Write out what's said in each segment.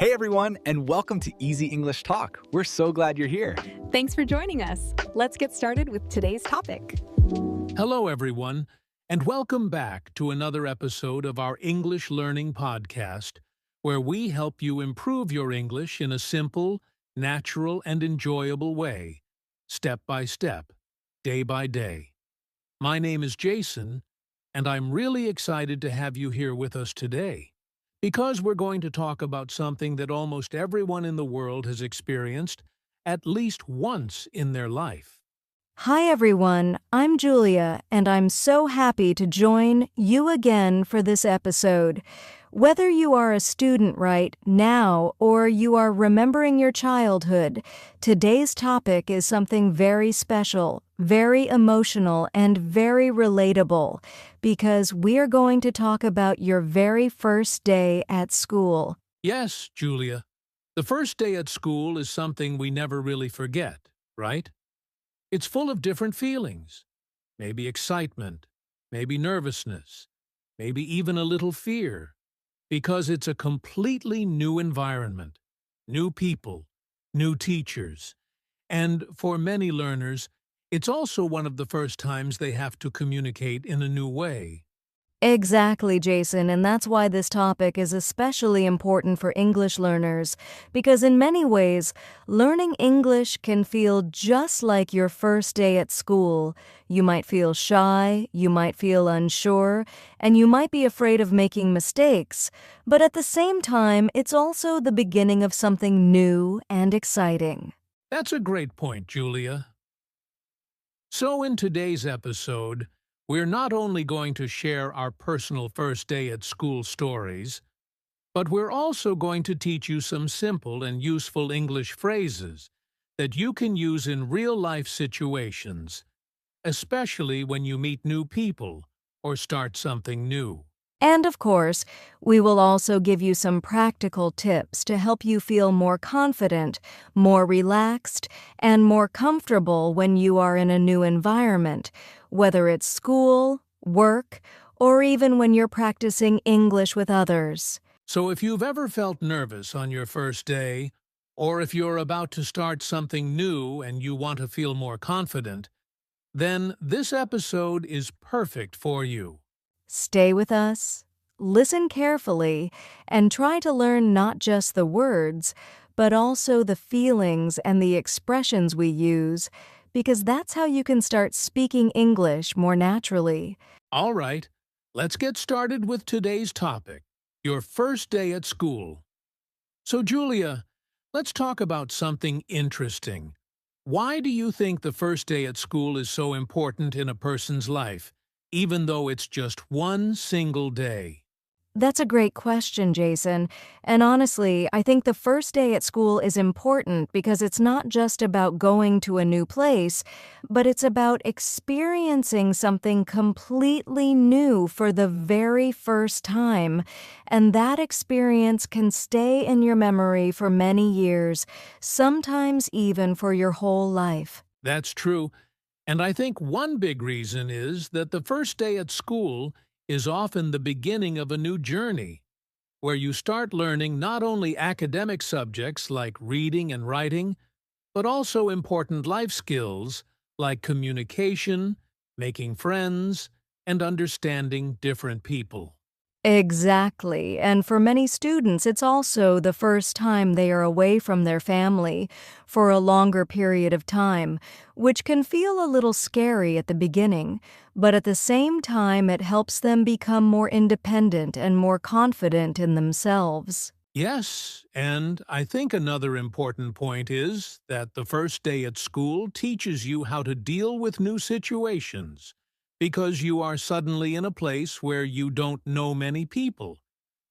Hey everyone, and welcome to Easy English Talk. We're so glad you're here. Thanks for joining us. Let's get started with today's topic. Hello, everyone, and welcome back to another episode of our English Learning Podcast, where we help you improve your English in a simple, natural, and enjoyable way, step by step, day by day. My name is Jason, and I'm really excited to have you here with us today, because we're going to talk about something that almost everyone in the world has experienced at least once in their life. Hi everyone, I'm Julia, and I'm so happy to join you again for this episode. Whether you are a student right now or you are remembering your childhood, today's topic is something very special, very emotional, and very relatable, because we're going to talk about your very first day at school. Yes, Julia. The first day at school is something we never really forget, right? It's full of different feelings. Maybe excitement, maybe nervousness, maybe even a little fear, because it's a completely new environment, new people, new teachers, and for many learners, it's also one of the first times they have to communicate in a new way. Exactly, Jason, and that's why this topic is especially important for English learners, because in many ways, learning English can feel just like your first day at school. You might feel shy, you might feel unsure, and you might be afraid of making mistakes, but at the same time, it's also the beginning of something new and exciting. That's a great point, Julia. So in today's episode, we're not only going to share our personal first day at school stories, but we're also going to teach you some simple and useful English phrases that you can use in real-life situations, especially when you meet new people or start something new. And of course, we will also give you some practical tips to help you feel more confident, more relaxed, and more comfortable when you are in a new environment, whether it's school, work, or even when you're practicing English with others. So if you've ever felt nervous on your first day, or if you're about to start something new and you want to feel more confident, then this episode is perfect for you. Stay with us, listen carefully, and try to learn not just the words, but also the feelings and the expressions we use, because that's how you can start speaking English more naturally. All right, let's get started with today's topic, your first day at school. So, Julia, let's talk about something interesting. Why do you think the first day at school is so important in a person's life, even though it's just one single day? That's a great question, Jason. And honestly, I think the first day at school is important because it's not just about going to a new place, but it's about experiencing something completely new for the very first time. And that experience can stay in your memory for many years, sometimes even for your whole life. That's true. And I think one big reason is that the first day at school is often the beginning of a new journey, where you start learning not only academic subjects like reading and writing, but also important life skills like communication, making friends, and understanding different people. Exactly, and for many students, it's also the first time they are away from their family for a longer period of time, which can feel a little scary at the beginning, but at the same time, it helps them become more independent and more confident in themselves. Yes, and I think another important point is that the first day at school teaches you how to deal with new situations, because you are suddenly in a place where you don't know many people,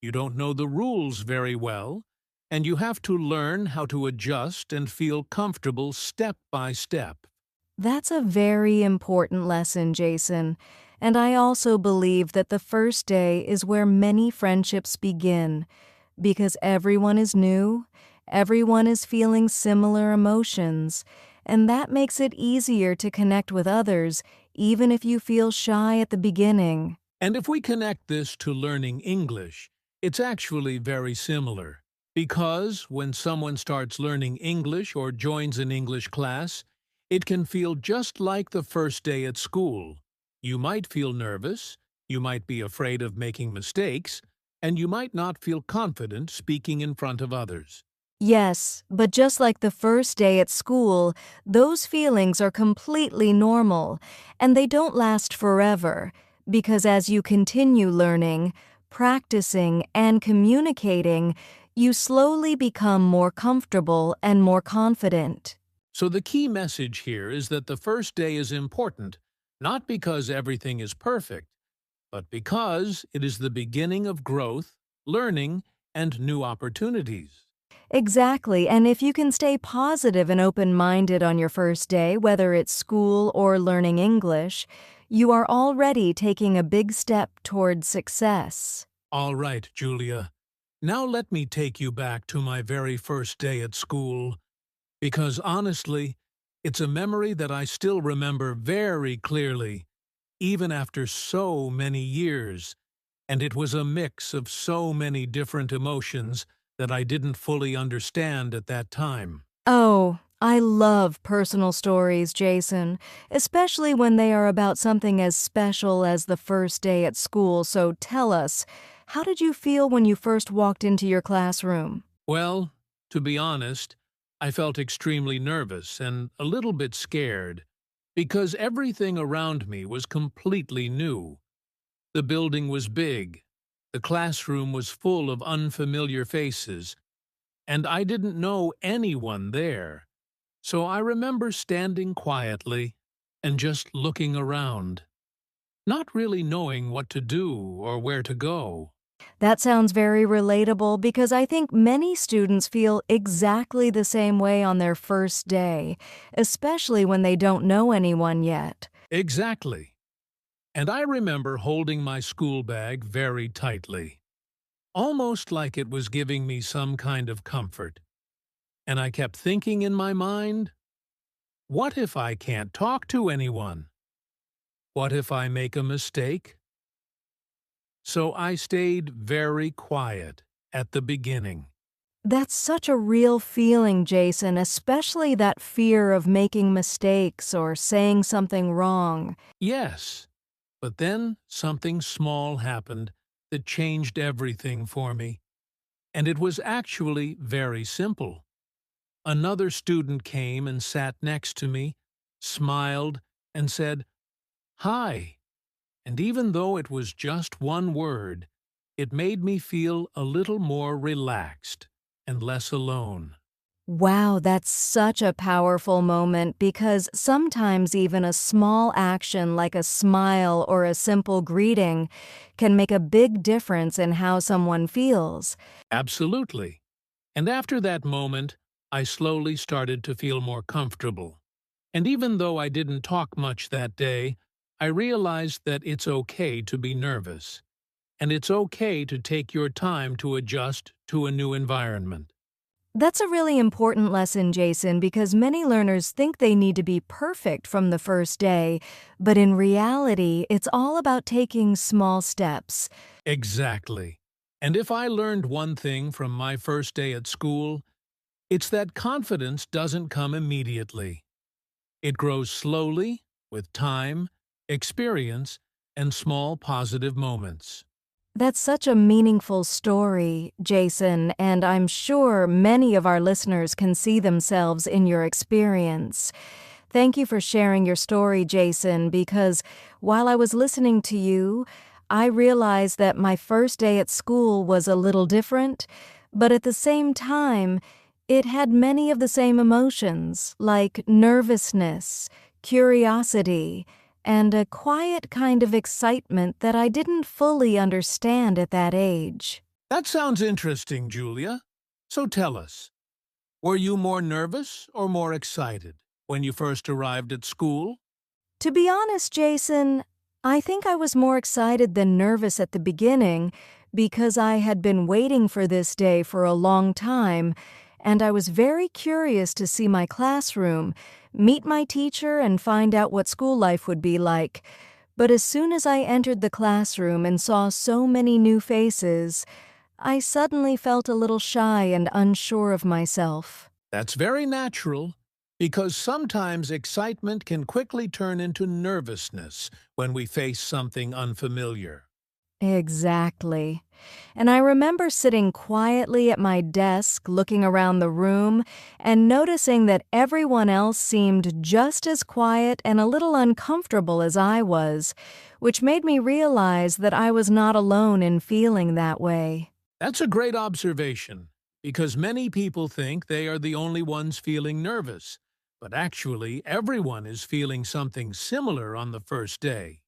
you don't know the rules very well, and you have to learn how to adjust and feel comfortable step by step. That's a very important lesson, Jason. And I also believe that the first day is where many friendships begin, because everyone is new, everyone is feeling similar emotions, and that makes it easier to connect with others, even if you feel shy at the beginning. And if we connect this to learning English, it's actually very similar, Because when someone starts learning English or joins an English class, it can feel just like the first day at school. You might feel nervous, you might be afraid of making mistakes, and you might not feel confident speaking in front of others. Yes, but just like the first day at school, those feelings are completely normal, and they don't last forever, because as you continue learning, practicing, and communicating, you slowly become more comfortable and more confident. So the key message here is that the first day is important, not because everything is perfect, but because it is the beginning of growth, learning, and new opportunities. Exactly, and if you can stay positive and open-minded on your first day, whether it's school or learning English, you are already taking a big step towards success. All right, Julia. Now let me take you back to my very first day at school, because honestly, it's a memory that I still remember very clearly, even after so many years, and it was a mix of so many different emotions that I didn't fully understand at that time. Oh, I love personal stories, Jason, especially when they are about something as special as the first day at school. So tell us, how did you feel when you first walked into your classroom? Well, to be honest, I felt extremely nervous and a little bit scared, because everything around me was completely new. The building was big, the classroom was full of unfamiliar faces, and I didn't know anyone there. So I remember standing quietly and just looking around, not really knowing what to do or where to go. That sounds very relatable because I think many students feel exactly the same way on their first day, especially when they don't know anyone yet. Exactly. And I remember holding my school bag very tightly, almost like it was giving me some kind of comfort. And I kept thinking in my mind, what if I can't talk to anyone? What if I make a mistake? So I stayed very quiet at the beginning. That's such a real feeling, Jason, especially that fear of making mistakes or saying something wrong. Yes, but then something small happened that changed everything for me. And it was actually very simple. Another student came and sat next to me, smiled, and said, "Hi." And even though it was just one word, it made me feel a little more relaxed and less alone. Wow, that's such a powerful moment because sometimes even a small action like a smile or a simple greeting can make a big difference in how someone feels. Absolutely. And after that moment, I slowly started to feel more comfortable. And even though I didn't talk much that day, I realized that it's okay to be nervous. And it's okay to take your time to adjust to a new environment. That's a really important lesson, Jason, because many learners think they need to be perfect from the first day, but in reality, it's all about taking small steps. Exactly. And if I learned one thing from my first day at school, it's that confidence doesn't come immediately. It grows slowly, with time, experience, and small positive moments. That's such a meaningful story, Jason, and I'm sure many of our listeners can see themselves in your experience. Thank you for sharing your story, Jason, because while I was listening to you, I realized that my first day at school was a little different, but at the same time, it had many of the same emotions, like nervousness, curiosity, and a quiet kind of excitement that I didn't fully understand at that age. That sounds interesting, Julia. So tell us, were you more nervous or more excited when you first arrived at school? To be honest, Jason, I think I was more excited than nervous at the beginning because I had been waiting for this day for a long time, and I was very curious to see my classroom, meet my teacher, and find out what school life would be like. But as soon as I entered the classroom and saw so many new faces, I suddenly felt a little shy and unsure of myself. That's very natural, because sometimes excitement can quickly turn into nervousness when we face something unfamiliar. Exactly. And I remember sitting quietly at my desk, looking around the room, and noticing that everyone else seemed just as quiet and a little uncomfortable as I was, which made me realize that I was not alone in feeling that way. That's a great observation, because many people think they are the only ones feeling nervous, but actually everyone is feeling something similar on the first day.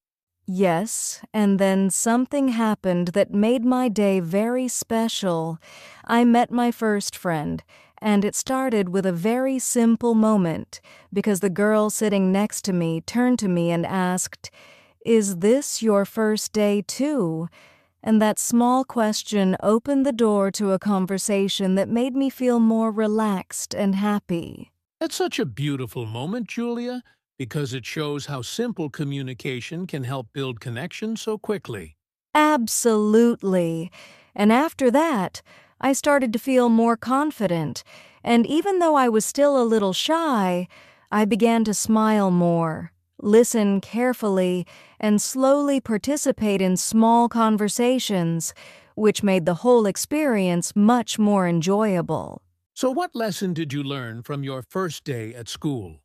Yes, and then something happened that made my day very special. I met my first friend, and it started with a very simple moment because the girl sitting next to me turned to me and asked, "Is this your first day too?" And that small question opened the door to a conversation that made me feel more relaxed and happy. That's such a beautiful moment, Julia, because it shows how simple communication can help build connection so quickly. Absolutely. And after that, I started to feel more confident, and even though I was still a little shy, I began to smile more, listen carefully, and slowly participate in small conversations, which made the whole experience much more enjoyable. So what lesson did you learn from your first day at school?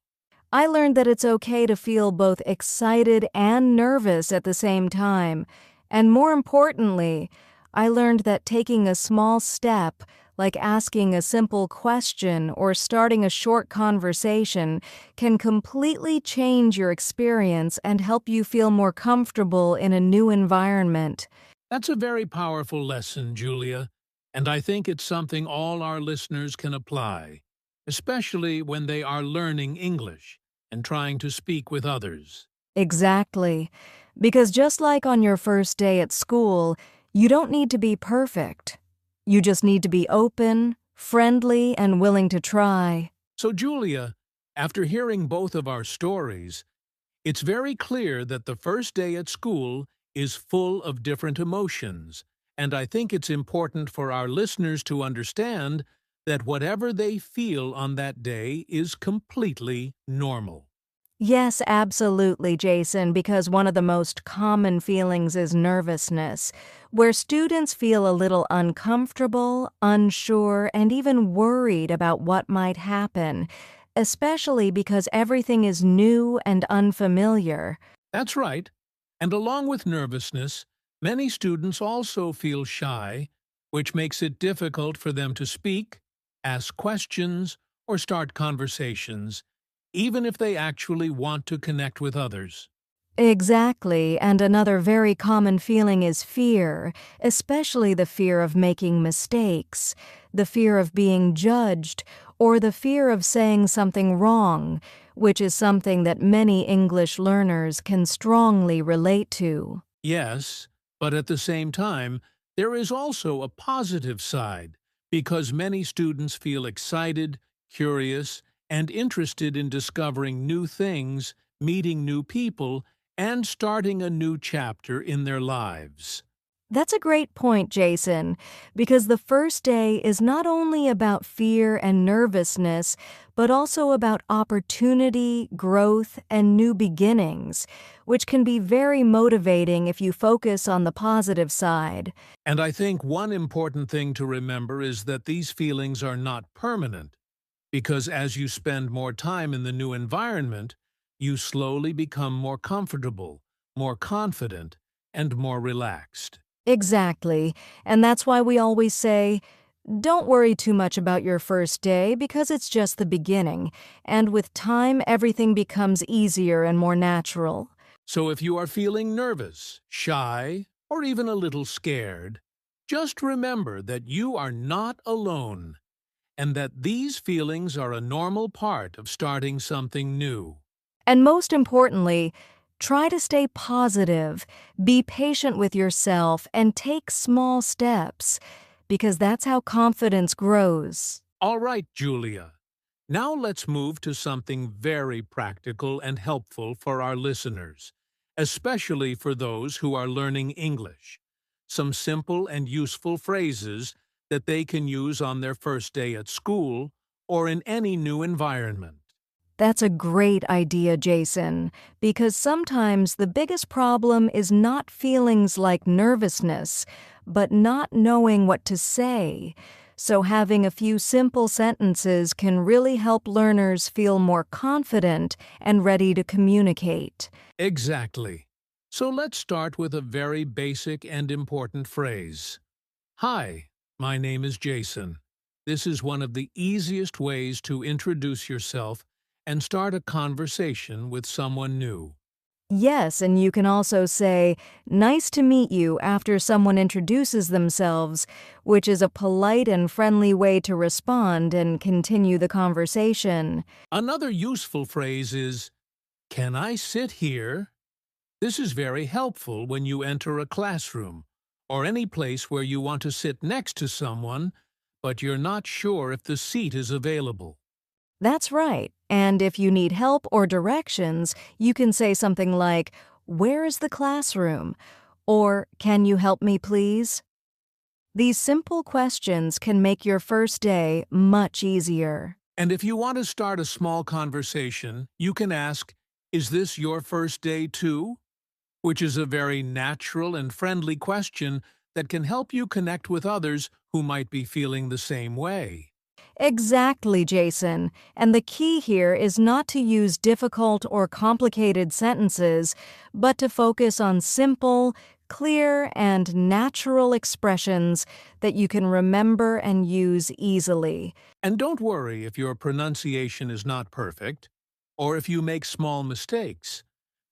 I learned that it's okay to feel both excited and nervous at the same time. And more importantly, I learned that taking a small step, like asking a simple question or starting a short conversation, can completely change your experience and help you feel more comfortable in a new environment. That's a very powerful lesson, Julia, and I think it's something all our listeners can apply, especially when they are learning English and trying to speak with others. Exactly. Because just like on your first day at school, you don't need to be perfect. You just need to be open, friendly, and willing to try. So, Julia, after hearing both of our stories, it's very clear that the first day at school is full of different emotions, and I think it's important for our listeners to understand that whatever they feel on that day is completely normal. Yes, absolutely, Jason, because one of the most common feelings is nervousness, where students feel a little uncomfortable, unsure, and even worried about what might happen, especially because everything is new and unfamiliar. That's right. And along with nervousness, many students also feel shy, which makes it difficult for them to speak, ask questions, or start conversations, even if they actually want to connect with others. Exactly, and another very common feeling is fear, especially the fear of making mistakes, the fear of being judged, or the fear of saying something wrong, which is something that many English learners can strongly relate to. Yes, but at the same time, there is also a positive side, because many students feel excited, curious, and interested in discovering new things, meeting new people, and starting a new chapter in their lives. That's a great point, Jason, because the first day is not only about fear and nervousness, but also about opportunity, growth, and new beginnings, which can be very motivating if you focus on the positive side. And I think one important thing to remember is that these feelings are not permanent, because as you spend more time in the new environment, you slowly become more comfortable, more confident, and more relaxed. Exactly, and that's why we always say, don't worry too much about your first day because it's just the beginning, and with time everything becomes easier and more natural. So if you are feeling nervous, shy, or even a little scared, just remember that you are not alone and that these feelings are a normal part of starting something new. And most importantly, try to stay positive, be patient with yourself, and take small steps, because that's how confidence grows. All right, Julia. Now let's move to something very practical and helpful for our listeners, especially for those who are learning English. some simple and useful phrases that they can use on their first day at school or in any new environment. That's a great idea, Jason, because sometimes the biggest problem is not feelings like nervousness, but not knowing what to say. So having a few simple sentences can really help learners feel more confident and ready to communicate. Exactly. So let's start with a very basic and important phrase. Hi, my name is Jason. This is one of the easiest ways to introduce yourself and start a conversation with someone new. Yes, and you can also say, "Nice to meet you," after someone introduces themselves, which is a polite and friendly way to respond and continue the conversation. Another useful phrase is, "Can I sit here?" This is very helpful when you enter a classroom or any place where you want to sit next to someone, but you're not sure if the seat is available. That's right. And if you need help or directions, you can say something like, "Where is the classroom?" or "Can you help me, please?" These simple questions can make your first day much easier. And if you want to start a small conversation, you can ask, "Is this your first day too?" Which is a very natural and friendly question that can help you connect with others who might be feeling the same way. Exactly, Jason. And the key here is not to use difficult or complicated sentences, but to focus on simple, clear, and natural expressions that you can remember and use easily. And don't worry if your pronunciation is not perfect, or if you make small mistakes,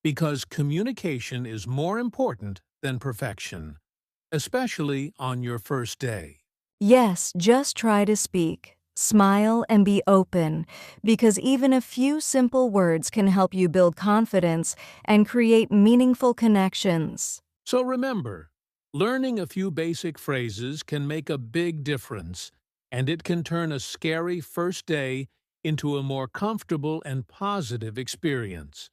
because communication is more important than perfection, especially on your first day. Yes, just try to speak. Smile and be open, because even a few simple words can help you build confidence and create meaningful connections. So remember, learning a few basic phrases can make a big difference, and it can turn a scary first day into a more comfortable and positive experience.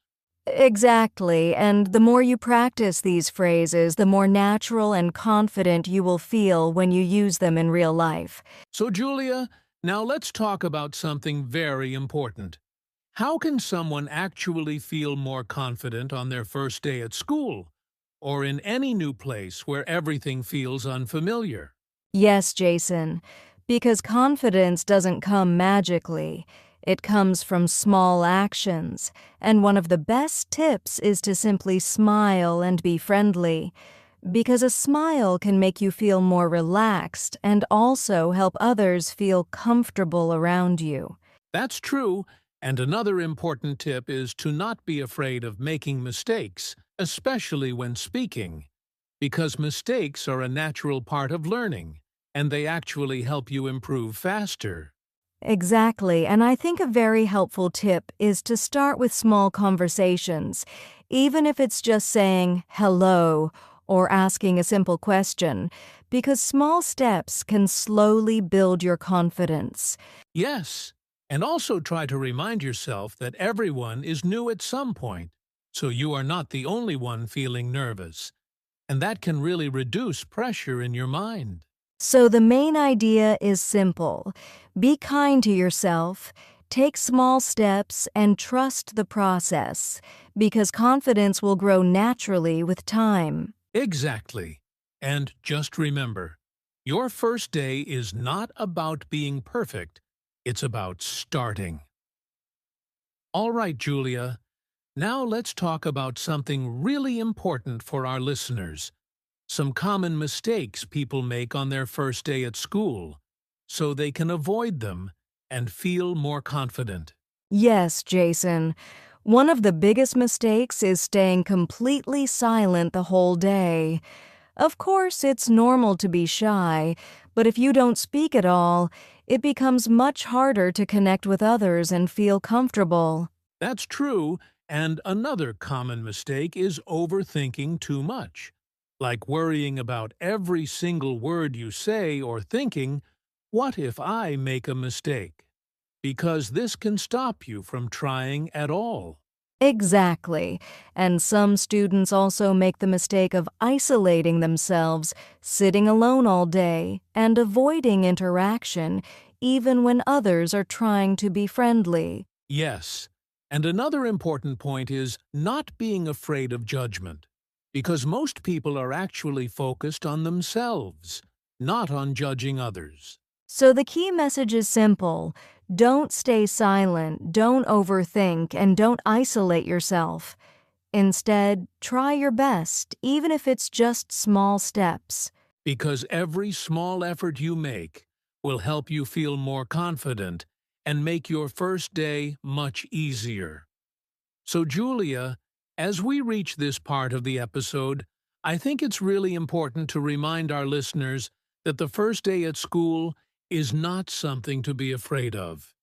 Exactly, and the more you practice these phrases, the more natural and confident you will feel when you use them in real life. So Julia, now let's talk about something very important. How can someone actually feel more confident on their first day at school, or in any new place where everything feels unfamiliar? Yes, Jason, because confidence doesn't come magically. It comes from small actions, and one of the best tips is to simply smile and be friendly, because a smile can make you feel more relaxed and also help others feel comfortable around you. That's true, and another important tip is to not be afraid of making mistakes, especially when speaking, because mistakes are a natural part of learning, and they actually help you improve faster. Exactly, and I think a very helpful tip is to start with small conversations, even if it's just saying hello or asking a simple question, because small steps can slowly build your confidence. Yes, and also try to remind yourself that everyone is new at some point, so you are not the only one feeling nervous, and that can really reduce pressure in your mind. So the main idea is simple. Be kind to yourself, take small steps, and trust the process, because confidence will grow naturally with time. Exactly. And just remember, your first day is not about being perfect, it's about starting. All right, Julia, now let's talk about something really important for our listeners. Some common mistakes people make on their first day at school, so they can avoid them and feel more confident. Yes, Jason. One of the biggest mistakes is staying completely silent the whole day. Of course, it's normal to be shy, but if you don't speak at all, it becomes much harder to connect with others and feel comfortable. That's true, and another common mistake is overthinking too much, like worrying about every single word you say or thinking, "What if I make a mistake?" Because this can stop you from trying at all. Exactly. And some students also make the mistake of isolating themselves, sitting alone all day, and avoiding interaction, even when others are trying to be friendly. Yes, and another important point is not being afraid of judgment, because most people are actually focused on themselves, not on judging others. So the key message is simple. Don't stay silent, don't overthink, and don't isolate yourself. Instead, try your best, even if it's just small steps. Because every small effort you make will help you feel more confident and make your first day much easier. So, Julia, as we reach this part of the episode, I think it's really important to remind our listeners that the first day at school is not something to be afraid of.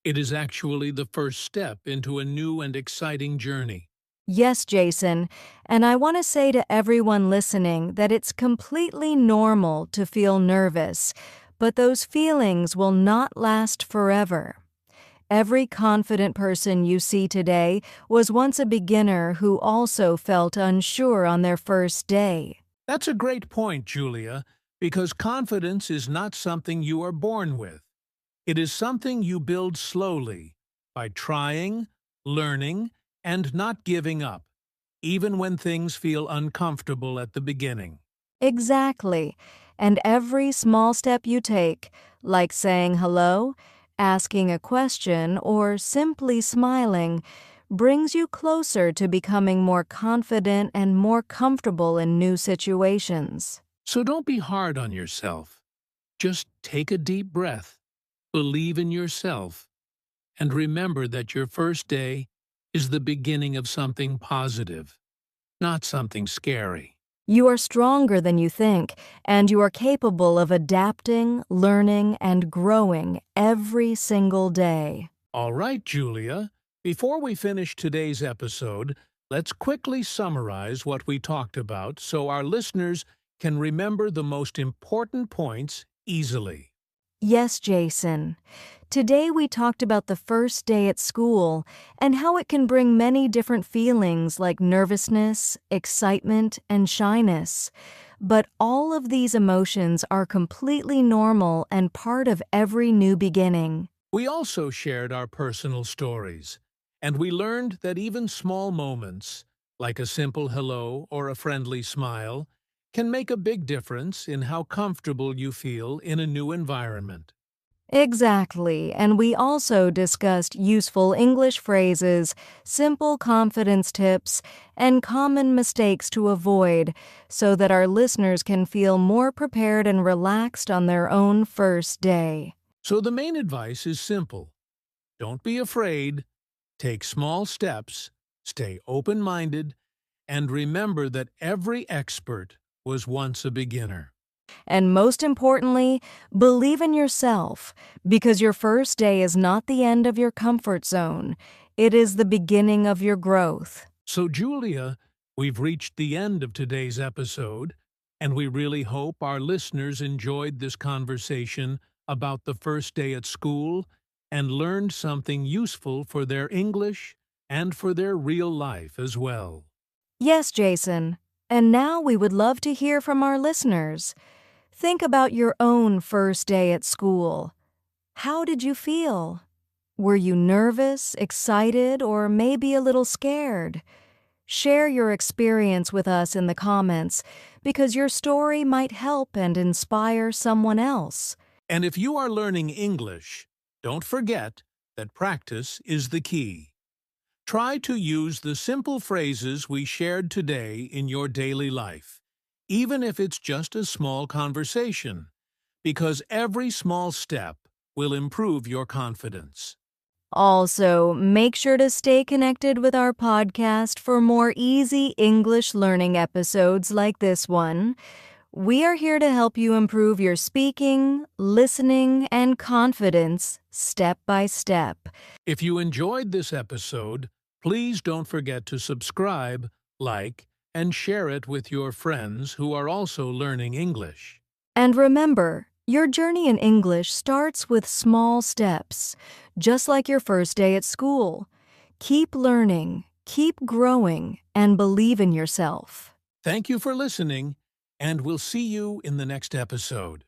It is actually the first step into a new and exciting journey. Yes, Jason, and I want to say to everyone listening that it's completely normal to feel nervous, but those feelings will not last forever. Every confident person you see today was once a beginner who also felt unsure on their first day. That's a great point, Julia, because confidence is not something you are born with. It is something you build slowly by trying, learning, and not giving up, even when things feel uncomfortable at the beginning. Exactly. And every small step you take, like saying hello, asking a question, or simply smiling, brings you closer to becoming more confident and more comfortable in new situations. So don't be hard on yourself. Just take a deep breath, believe in yourself, and remember that your first day is the beginning of something positive, not something scary. You are stronger than you think, and you are capable of adapting, learning, and growing every single day. All right, Julia, before we finish today's episode, let's quickly summarize what we talked about so our listeners can remember the most important points easily. Yes, Jason. Today we talked about the first day at school and how it can bring many different feelings like nervousness, excitement, and shyness. But all of these emotions are completely normal and part of every new beginning. We also shared our personal stories, and we learned that even small moments, like a simple hello or a friendly smile, can make a big difference in how comfortable you feel in a new environment. Exactly, and we also discussed useful English phrases, simple confidence tips, and common mistakes to avoid so that our listeners can feel more prepared and relaxed on their own first day. So the main advice is simple. Don't be afraid, take small steps, stay open-minded, and remember that every expert was once a beginner. And most importantly, believe in yourself, because your first day is not the end of your comfort zone. It is the beginning of your growth. So, Julia, we've reached the end of today's episode, and we really hope our listeners enjoyed this conversation about the first day at school and learned something useful for their English and for their real life as well. Yes, Jason. And now we would love to hear from our listeners. Think about your own first day at school. How did you feel? Were you nervous, excited, or maybe a little scared? Share your experience with us in the comments because your story might help and inspire someone else. And if you are learning English, don't forget that practice is the key. Try to use the simple phrases we shared today in your daily life, even if it's just a small conversation, because every small step will improve your confidence. Also, make sure to stay connected with our podcast for more easy English learning episodes like this one. We are here to help you improve your speaking, listening, and confidence step by step. If you enjoyed this episode, please don't forget to subscribe, like, and share it with your friends who are also learning English. And remember, your journey in English starts with small steps, just like your first day at school. Keep learning, Keep growing and believe in yourself. Thank you for listening, and we'll see you in the next episode.